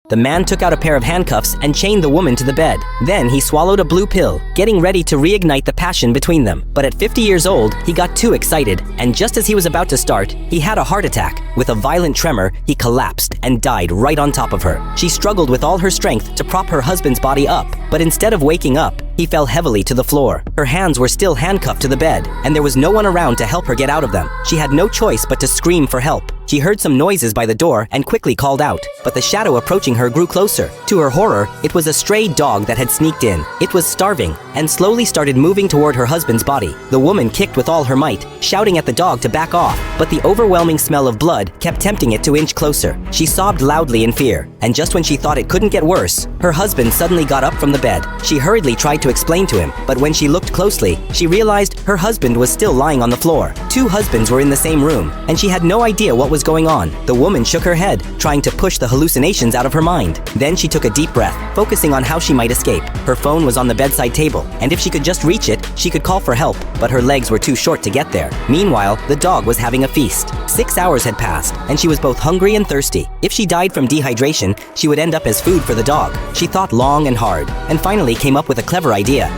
The man took out a pair of handcuffs and chained the woman to the bed. Then he swallowed a blue pill, getting ready to reignite the passion between them. But at 50 years old, he got too excited, and just as he was about to start, he had a heart attack. With a violent tremor, he collapsed and died right on top of her. She struggled with all her strength to prop her husband's body up, but instead of waking up, he fell heavily to the floor. Her hands were still handcuffed to the bed, and there was no one around to help her get out of them. She had no choice but to scream for help. She heard some noises by the door and quickly called out, but the shadow approaching her grew closer. To her horror, it was a stray dog that had sneaked in. It was starving and slowly started moving toward her husband's body. The woman kicked with all her might, shouting at the dog to back off, but the overwhelming smell of blood kept tempting it to inch closer. She sobbed loudly in fear, and just when she thought it couldn't get worse, her husband suddenly got up from the bed. She hurriedly tried to explain to him, but when she looked closely, she realized her husband was still lying on the floor. Two husbands were in the same room, and she had no idea what was going on. The woman shook her head, trying to push the hallucinations out of her mind. Then she took a deep breath, focusing on how she might escape. Her phone was on the bedside table, and if she could just reach it, she could call for help, but her legs were too short to get there. Meanwhile, the dog was having a feast. 6 hours had passed, and she was both hungry and thirsty. If she died from dehydration, she would end up as food for the dog. She thought long and hard, and finally came up with a clever idea.